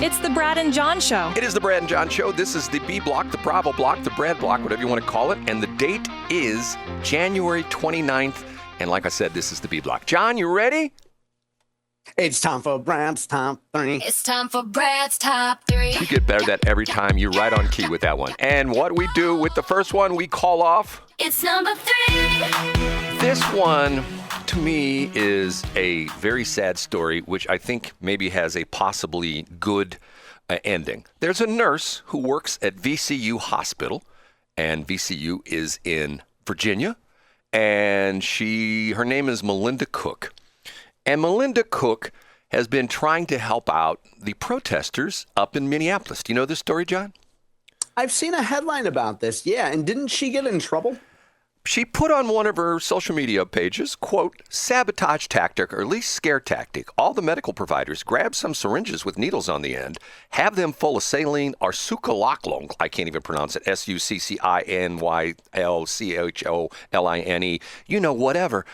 It's the Brad and John Show. It is the Brad and John Show. This is the B block, the Bravo block, the Brad block, whatever you want to call it. And the date is January 29th. And like I said, this is the B block. John, you ready? It's time for Brad's Top 3. It's time for Brad's Top 3. You get better at that every time. You're right on key with that one. And what we do with the first one, we call off. It's number 3. This one, to me, is a very sad story, which I think maybe has a possibly good ending. There's a nurse who works at VCU Hospital, and VCU is in Virginia, and her name is Melinda Cook. And Melinda Cook has been trying to help out the protesters up in Minneapolis. Do you know this story, John? I've seen a headline about this, yeah. And didn't she get in trouble? She put on one of her social media pages, quote, sabotage tactic, or at least scare tactic. All the medical providers grab some syringes with needles on the end, have them full of saline or succinylcholine. I can't even pronounce it. Succinylcholine. You know, whatever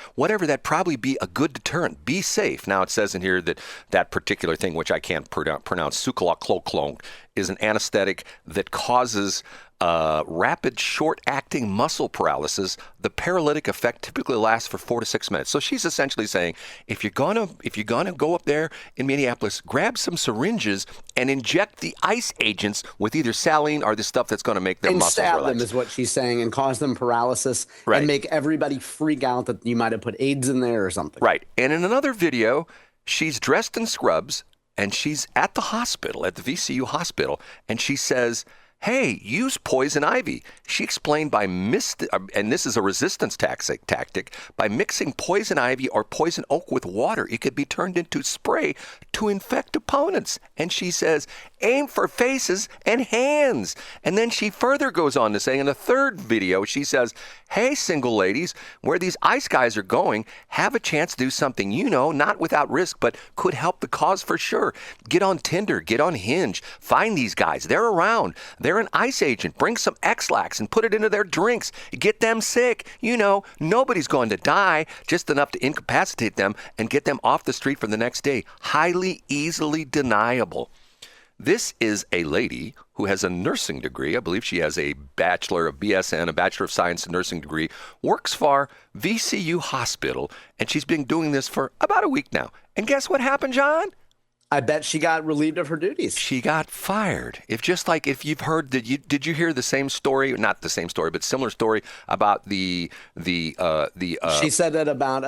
that probably be a good deterrent. Be safe. Now it says in here that particular thing, which I can't pronounce, succinylcholine, is an anesthetic that causes rapid, short-acting muscle paralysis. The paralytic effect typically lasts for 4 to 6 minutes. So she's essentially saying, if you're gonna go up there in Minneapolis, grab some syringes and inject the ice agents with either saline or the stuff that's going to make their muscles relax. And stab them is what she's saying, and cause them paralysis, right, and make everybody freak out that you might have put AIDS in there or something. Right. And in another video, she's dressed in scrubs, and she's at the hospital, at the VCU hospital, and she says, hey, use poison ivy. She explained and this is a resistance tactic, by mixing poison ivy or poison oak with water, it could be turned into spray to infect opponents. And she says, aim for faces and hands. And then she further goes on to say in the third video, she says, hey, single ladies, where these ice guys are going, have a chance to do something, not without risk, but could help the cause for sure. Get on Tinder, get on Hinge, find these guys. They're around. They're an ice agent. Bring some X-Lax and put it into their drinks. Get them sick. Nobody's going to die, just enough to incapacitate them and get them off the street for the next day. Highly, easily deniable. This is a lady who has a nursing degree. I believe she has a Bachelor of BSN, a Bachelor of Science in Nursing degree, works for VCU Hospital, and she's been doing this for about a week now. And guess what happened, John? I bet she got relieved of her duties. She got fired. If you've heard, did you hear the same story? Not the same story, but similar story about the. She said that about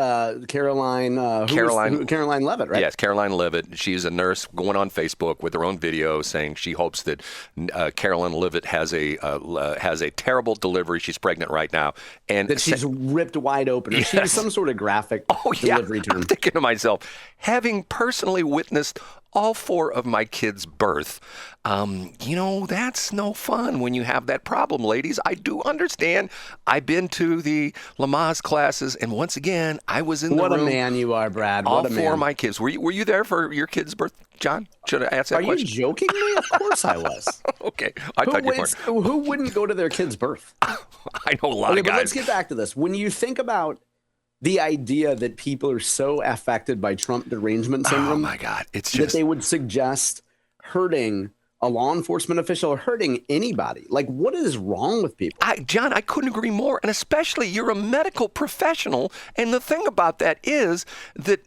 Karoline Leavitt, right? Yes, Karoline Leavitt. She's a nurse going on Facebook with her own video saying she hopes that Karoline Leavitt has a terrible delivery. She's pregnant right now, and that she's ripped wide open. Yes. She was some sort of graphic delivery term. I'm thinking to myself, having personally witnessed all 4 of my kids' birth, that's no fun when you have that problem, ladies. I do understand. I've been to the Lamaze classes, and once again, I was in the room. What a man you are, Brad. All 4 of my kids. Were you there for your kid's birth, John? Should I ask that question? Are you joking me? Of course I was. Okay. I thought you weren't. Who wouldn't go to their kid's birth? I know a lot of guys. But let's get back to this. When you think about the idea that people are so affected by Trump derangement syndrome, oh my God, it's just that they would suggest hurting a law enforcement official or hurting anybody. Like, what is wrong with people? John, I couldn't agree more. And especially, you're a medical professional. And the thing about that is that,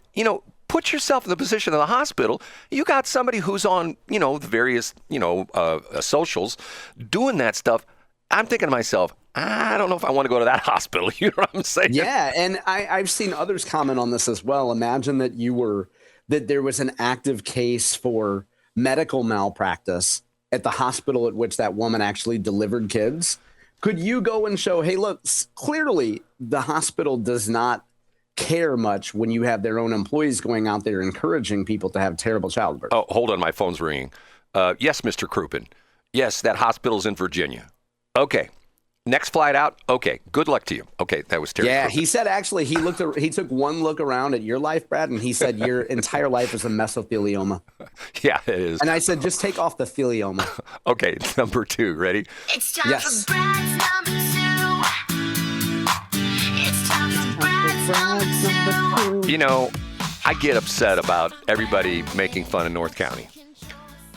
put yourself in the position of the hospital. You got somebody who's on, the various, socials doing that stuff. I'm thinking to myself, I don't know if I want to go to that hospital. You know what I'm saying? Yeah, and I've seen others comment on this as well. Imagine that there was an active case for medical malpractice at the hospital at which that woman actually delivered kids. Could you go and show, hey, look, clearly the hospital does not care much when you have their own employees going out there encouraging people to have terrible childbirth. Oh, hold on. My phone's ringing. Yes, Mr. Crouppen. Yes, that hospital's in Virginia. Okay. Next flight out. Okay. Good luck to you. Okay. That was terrible. Yeah. He said, actually, he took one look around at your life, Brad, and he said your entire life is a mesothelioma. Yeah, it is. And I said, just take off the thelioma. Okay. Number 2. Ready? It's time for Brad's number 2. It's time for Brad's number 2. I get upset about everybody making fun of North County.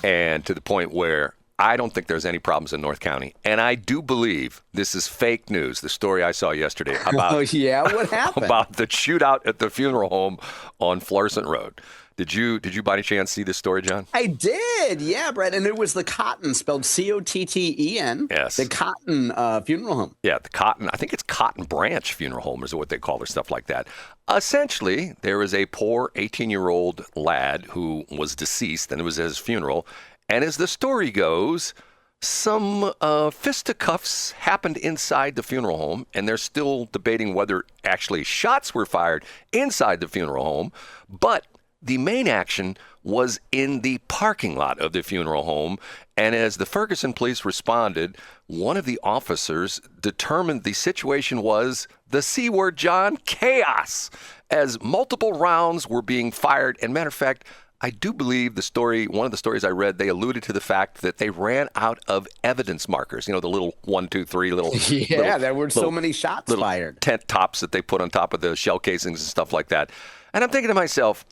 and to the point where I don't think there's any problems in North County. And I do believe this is fake news, the story I saw yesterday about, Oh, yeah? What happened? about the shootout at the funeral home on Florissant Road. Did you by any chance see this story, John? I did, yeah, Brett. And it was the Cotton, spelled Cotten. Yes. The Cotton Funeral Home. Yeah, the Cotton, I think it's Cotton Branch Funeral Home is what they call their stuff like that. Essentially, there was a poor 18-year-old lad who was deceased, and it was at his funeral. And as the story goes, some fisticuffs happened inside the funeral home, and they're still debating whether actually shots were fired inside the funeral home. But the main action was in the parking lot of the funeral home. And as the Ferguson police responded, one of the officers determined the situation was the C word, John, chaos, as multiple rounds were being fired. And matter of fact, I do believe the story, one of the stories I read, they alluded to the fact that they ran out of evidence markers. You know, the little 1, 2, 3 little. Yeah, there were so many shots fired. Tent tops that they put on top of the shell casings and stuff like that. And I'm thinking to myself,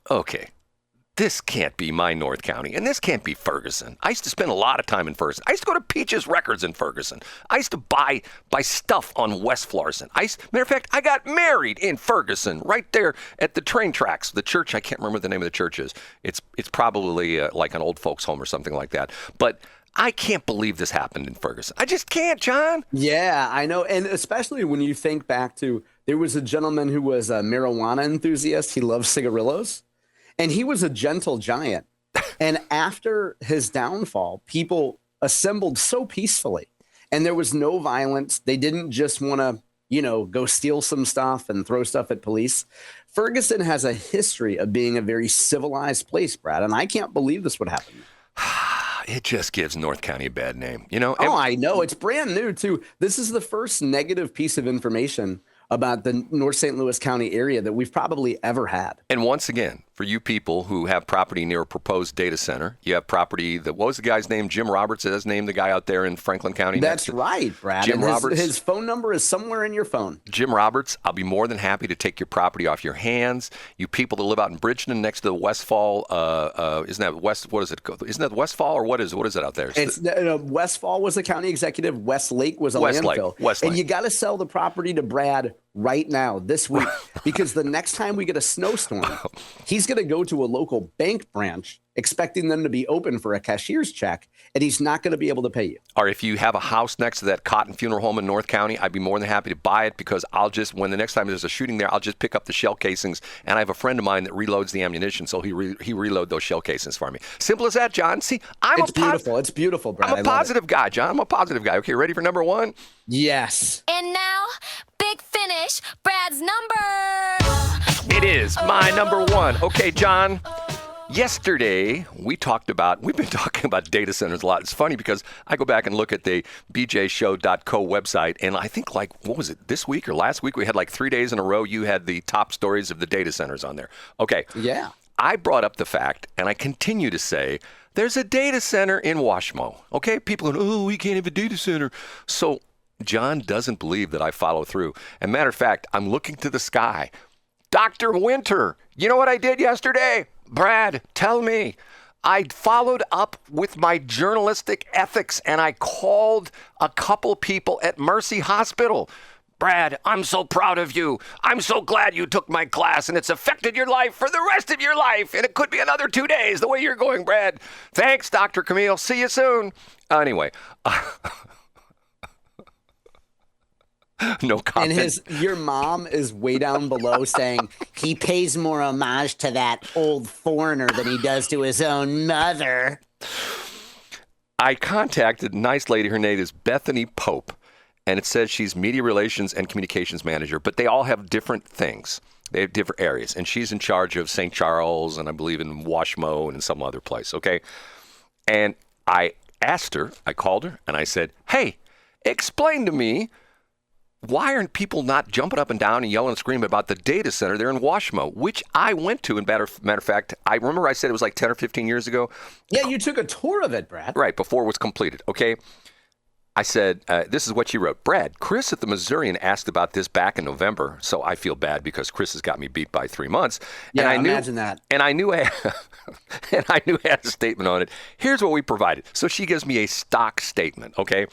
okay, this can't be my North County, and this can't be Ferguson. I used to spend a lot of time in Ferguson. I used to go to Peaches Records in Ferguson. I used to buy stuff on West Florissant. Matter of fact, I got married in Ferguson, right there at the train tracks. The church, I can't remember what the name of the church is. It's probably like an old folks home or something like that. But I can't believe this happened in Ferguson. I just can't, John. Yeah, I know. And especially when you think back to, there was a gentleman who was a marijuana enthusiast. He loved cigarillos. And he was a gentle giant. And after his downfall, people assembled so peacefully. And there was no violence. They didn't just want to, go steal some stuff and throw stuff at police. Ferguson has a history of being a very civilized place, Brad. And I can't believe this would happen. It just gives North County a bad name, I know. It's brand new, too. This is the first negative piece of information about the North St. Louis County area that we've probably ever had. And once again, for you people who have property near a proposed data center, you have property that, what was the guy's name? Jim Roberts is named the guy out there in Franklin County. That's right, Brad. Jim Roberts. His phone number is somewhere in your phone. Jim Roberts, I'll be more than happy to take your property off your hands. You people that live out in Bridgeton next to the Westfall, isn't that West? What is it? Isn't that Westfall or what is it out there? Westfall was a county executive. Westlake was a landfill. Westlake. And you got to sell the property to Brad right now, this week, because the next time we get a snowstorm, he's going to go to a local bank branch expecting them to be open for a cashier's check, and he's not going to be able to pay you. Or if you have a house next to that Cotton Funeral Home in North County, I'd be more than happy to buy it, because when the next time there's a shooting there, I'll just pick up the shell casings, and I have a friend of mine that reloads the ammunition, so he reload those shell casings for me. Simple as that, John. See, It's beautiful, Brad. I'm a positive guy, John. I'm a positive guy. Okay, ready for number one? Yes. And now, big finish, Brad's number. It is my number one. Okay, John. Yesterday, we've been talking about data centers a lot. It's funny because I go back and look at the bjshow.co website, and I think what was it, this week or last week? We had 3 days in a row, you had the top stories of the data centers on there. Okay. Yeah. I brought up the fact, and I continue to say, there's a data center in WashMo. Okay? People go, we can't have a data center. So John doesn't believe that I follow through. And matter of fact, I'm looking to the sky. Dr. Winter, you know what I did yesterday? Brad, tell me. I followed up with my journalistic ethics, and I called a couple people at Mercy Hospital. Brad, I'm so proud of you. I'm so glad you took my class, and it's affected your life for the rest of your life, and it could be another 2 days the way you're going, Brad. Thanks, Dr. Camille. See you soon. Anyway. No comment. And your mom is way down below saying he pays more homage to that old foreigner than he does to his own mother. I contacted a nice lady. Her name is Bethany Pope, and it says she's media relations and communications manager, but they all have different things. They have different areas, and she's in charge of St. Charles, and I believe in WashMo and in some other place, okay? And I called her, and I said, hey, explain to me, why aren't people not jumping up and down and yelling and screaming about the data center there in WashMo, which I went to? And matter of fact, I remember I said it was 10 or 15 years ago. Yeah, you took a tour of it, Brad. Right, before it was completed, okay? I said, this is what she wrote. Brad, Chris at the Missourian asked about this back in November, so I feel bad because Chris has got me beat by 3 months. Yeah, and imagine that. And I knew I had a statement on it. Here's what we provided. So she gives me a stock statement, okay?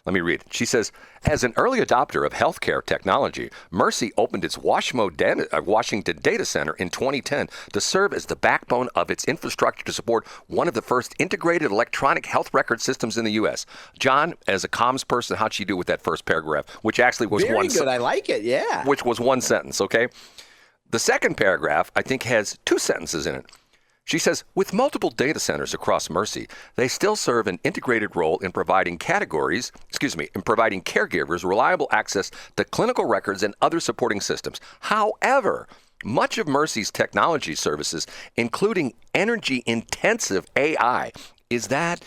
Let me read it. She says, as an early adopter of healthcare technology, Mercy opened its WashMo Washington data center in 2010 to serve as the backbone of its infrastructure to support one of the first integrated electronic health record systems in the U.S. John, as a comms person, how'd she do with that first paragraph, which actually was Very one good. I like it. Yeah. which was one sentence, okay? The second paragraph, I think, has 2 sentences in it. She says, with multiple data centers across Mercy, they still serve an integrated role in providing caregivers reliable access to clinical records and other supporting systems. However, much of Mercy's technology services, including energy-intensive AI, is that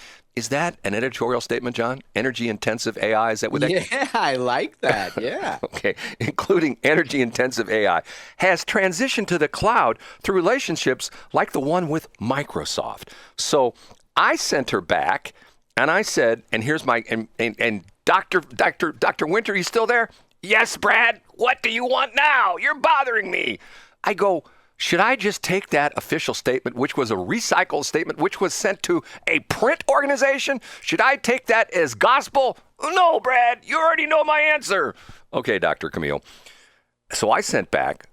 an editorial statement, John? Energy-intensive AI, is that what that? Yeah, I like that. Yeah. Okay, including energy-intensive AI, has transitioned to the cloud through relationships like the one with Microsoft. So I sent her back, and I said, and here's my, and Dr. Winter, you still there? Yes, Brad. What do you want now? You're bothering me. I go, should I just take that official statement, which was a recycled statement, which was sent to a print organization? Should I take that as gospel? No, Brad, you already know my answer. Okay, Dr. Camille. So I sent back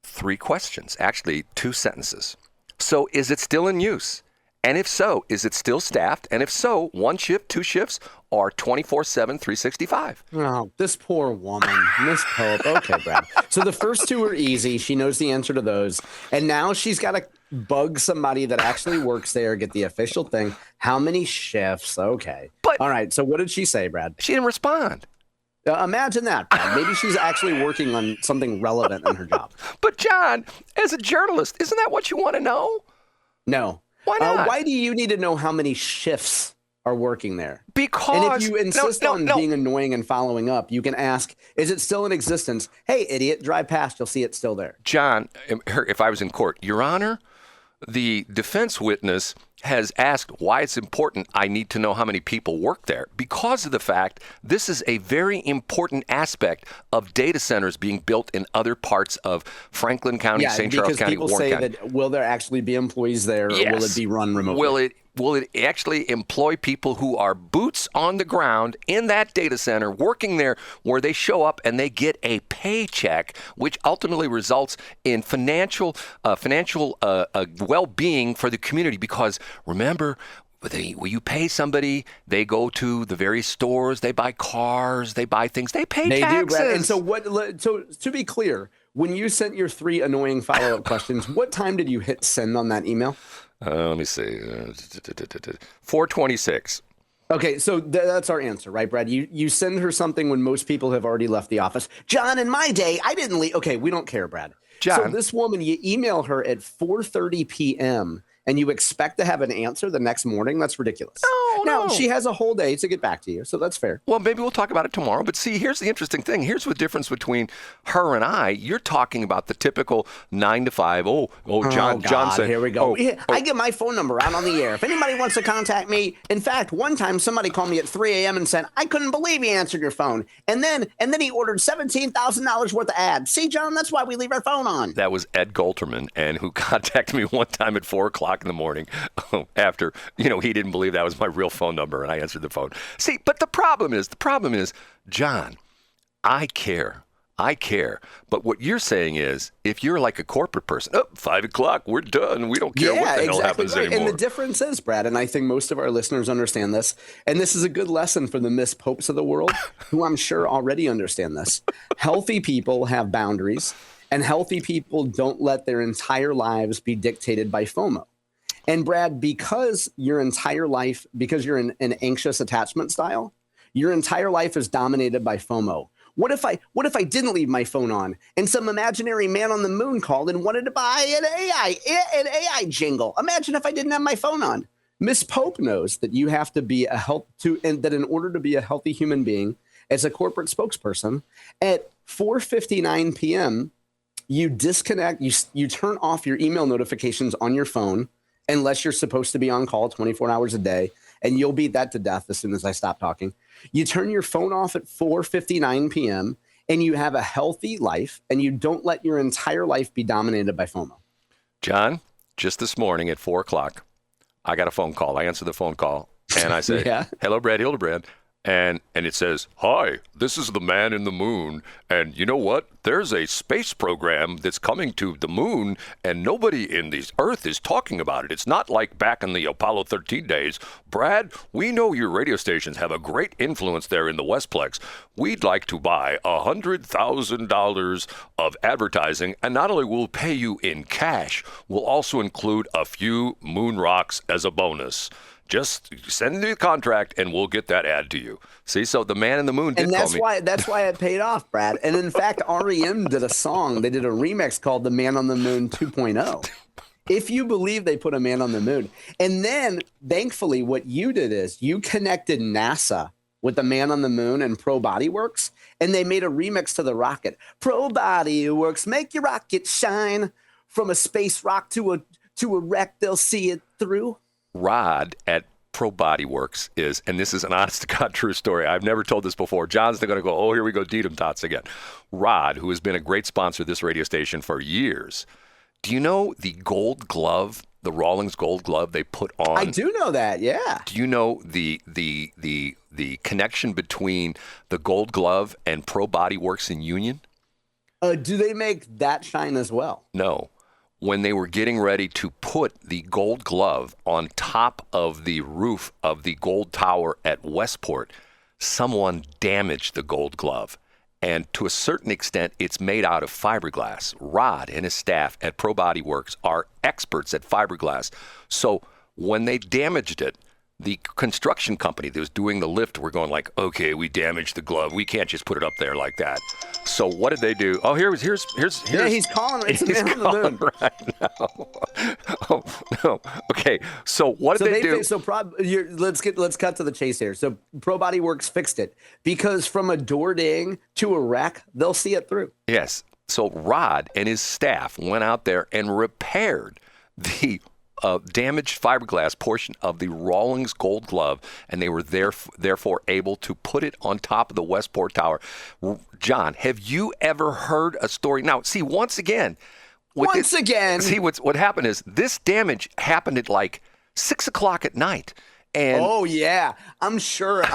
3 questions, actually 2 sentences. So is it still in use? And if so, is it still staffed? And if so, 1 shift, 2 shifts, or 24/7, 365? Oh, this poor woman, Miss Pope. Okay, Brad. So the first 2 are easy. She knows the answer to those. And now she's got to bug somebody that actually works there, get the official thing. How many shifts? Okay. But all right. So what did she say, Brad? she didn't respond. Imagine that, Brad. Maybe she's actually working on something relevant in her job. But John, as a journalist, isn't that what you want to know? No. Why not? Why do you need to know how many shifts are working there? Because and if you insist on being annoying and following up, you can ask, is it still in existence? Hey, idiot, drive past. You'll see it's still there. John, if I was in court, Your Honor, the defense witness has asked why it's important I need to know how many people work there. Because of the fact this is a very important aspect of data centers being built in other parts of Franklin County, St. Charles County, Warren County. Because people say that, will there actually be employees there, or will it be run remotely? Will it actually employ people who are boots on the ground in that data center, working there, where they show up and they get a paycheck, which ultimately results in financial well-being for the community? Because remember, when you pay somebody, they go to the various stores, they buy cars, they buy things, they pay taxes. They do, Brad. And so to be clear, when you sent your 3 annoying follow-up questions, what time did you hit send on that email? Let me see. 4:26. Okay, so that's our answer, right, Brad? You send her something when most people have already left the office. John, in my day, I didn't leave. Okay, we don't care, Brad. John. So this woman, you email her at 4:30 p.m. and you expect to have an answer the next morning? That's ridiculous. No. She has a whole day to get back to you, so that's fair. Well, maybe we'll talk about it tomorrow. But see, here's the interesting thing. Here's the difference between her and I. You're talking about the typical 9 to 5. Johnson. Here we go. I get my phone number out on the air. If anybody wants to contact me, in fact, one time somebody called me at 3 a.m. and said, I couldn't believe he answered your phone. And then he ordered $17,000 worth of ads. See, John, that's why we leave our phone on. That was Ed Golterman, and who contacted me one time at 4 o'clock in the morning after, he didn't believe that was my real phone number, and I answered the phone. See, but the problem is, John, I care. But what you're saying is, if you're like a corporate person, 5 o'clock, we're done. We don't care what the hell happens anymore. And the difference is, Brad, and I think most of our listeners understand this, and this is a good lesson for the Miss Popes of the world, who I'm sure already understand this. Healthy people have boundaries, and healthy people don't let their entire lives be dictated by FOMO. And Brad, because you're an anxious attachment style, your entire life is dominated by FOMO. What if I didn't leave my phone on and some imaginary man on the moon called and wanted to buy an AI jingle? Imagine if I didn't have my phone on. Miss Pope knows that you have to be that in order to be a healthy human being as a corporate spokesperson, at 4:59 p.m., you disconnect, you turn off your email notifications on your phone, unless you're supposed to be on call 24 hours a day. and you'll beat that to death as soon as I stop talking. You turn your phone off at 4:59 p.m. and you have a healthy life, and you don't let your entire life be dominated by FOMO. John, just this morning at 4 o'clock, I got a phone call. I answered the phone call, and I say, hello, Brad Hildebrand. And it says, hi, this is the man in the moon. And you know what? There's a space program that's coming to the moon, and nobody in the Earth is talking about it. It's not like back in the Apollo 13 days. Brad, we know your radio stations have a great influence there in the Westplex. We'd like to buy $100,000 of advertising, and not only will pay you in cash, we'll also include a few moon rocks as a bonus. Just send me the contract, and we'll get that ad to you. See, so the man in the moon did call me. And that's why it paid off, Brad. And in fact, REM did a song. They did a remix called "The Man on the Moon 2.0." If you believe they put a man on the moon, and then thankfully, what you did is you connected NASA with the man on the moon and Pro Body Works, and they made a remix to the rocket. Pro Body Works, make your rocket shine from a space rock to a wreck. They'll see it through. Rod at Pro Body Works is, and this is an honest-to-God true story. I've never told this before. John's going to go, oh, here we go, Deedham Tots again. Rod, who has been a great sponsor of this radio station for years. Do you know the gold glove, the Rawlings gold glove they put on? I do know that, yeah. Do you know the connection between the gold glove and Pro Body Works in Union? Do they make that shine as well? No. When they were getting ready to put the gold glove on top of the roof of the gold tower at Westport, someone damaged the gold glove. And to a certain extent, it's made out of fiberglass. Rod and his staff at Pro Body Works are experts at fiberglass. So when they damaged it, the construction company that was doing the lift were going like, okay, we damaged the glove. We can't just put it up there like that. So what did they do? Oh, here's. Yeah, he's calling. It's a man on the moon right now. Oh no. Okay. So what did they do? Let's cut to the chase here. So Pro Body Works fixed it because from a door ding to a wreck, they'll see it through. Yes. So Rod and his staff went out there and repaired the damaged fiberglass portion of the Rawlings gold glove, and they were therefore able to put it on top of the Westport Tower. John, have you ever heard a story? Now, see, once again. See, what happened is this damage happened at like 6 o'clock at night. And oh yeah, I'm sure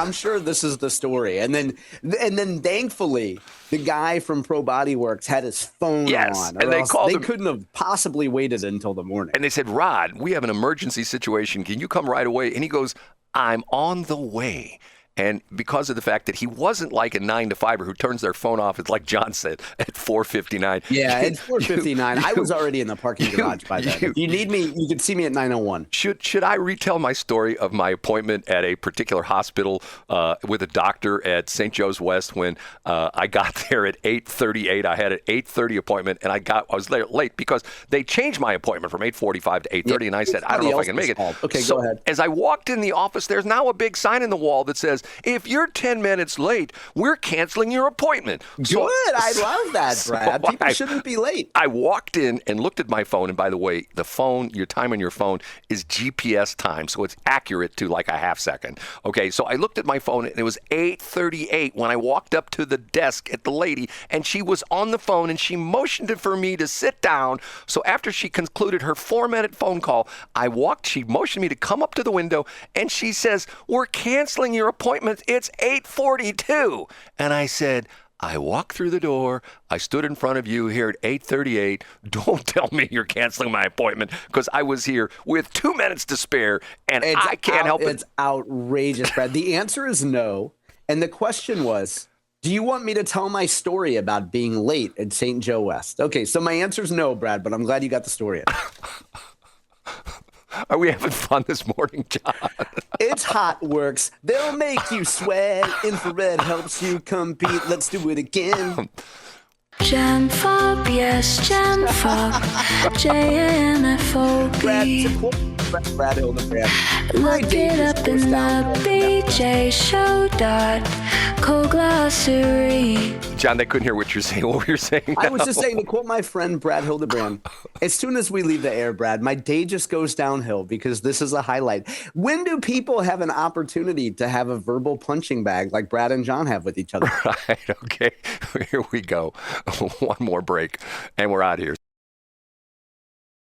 this is the story. And then thankfully the guy from Pro Body Works had his phone on. And they called him. Couldn't have possibly waited until the morning. And they said, Rod, we have an emergency situation. Can you come right away? And he goes, I'm on the way. And because of the fact that he wasn't like a 9-to-5er who turns their phone off, it's like John said, at 4:59. Yeah, at 4:59. I was already in the parking garage by then. If you need me, you can see me at 9:01. Should I retell my story of my appointment at a particular hospital with a doctor at St. Joe's West when I got there at 8:38? I had an 8:30 appointment, and I was there late because they changed my appointment from 8:45 to 8:30, and I said, I don't know if I can make it. Okay, so go ahead. As I walked in the office, there's now a big sign in the wall that says, if you're 10 minutes late, we're canceling your appointment. Good. I love that, Brad. People shouldn't be late. I walked in and looked at my phone. And by the way, the phone, your time on your phone is GPS time. So it's accurate to like a half second. Okay. So I looked at my phone and it was 8:38 when I walked up to the desk at the lady, and she was on the phone and she motioned for me to sit down. So after she concluded her 4-minute phone call, she motioned me to come up to the window, and she says, we're canceling your appointment. It's 8:42. And I said, I walked through the door. I stood in front of you here at 8:38. Don't tell me you're canceling my appointment, because I was here with 2 minutes to spare, and I can't help it. It's outrageous, Brad. The answer is no. And the question was, do you want me to tell my story about being late at St. Joe West? Okay, so my answer is no, Brad, but I'm glad you got the story in. Are we having fun this morning, John? It's hot works. They'll make you sweat. Infrared helps you compete. Let's do it again. JAMFOB, yes, JAMFOB. JAMFOB. Brad Hildebrand. Look it up in the BJ Show. Cold glossary. John, they couldn't hear what you're saying. What were you saying? I was just saying, to quote my friend Brad Hildebrand, as soon as we leave the air, Brad, my day just goes downhill because this is a highlight. When do people have an opportunity to have a verbal punching bag like Brad and John have with each other? Right. Okay. Here we go. One more break, and we're out of here.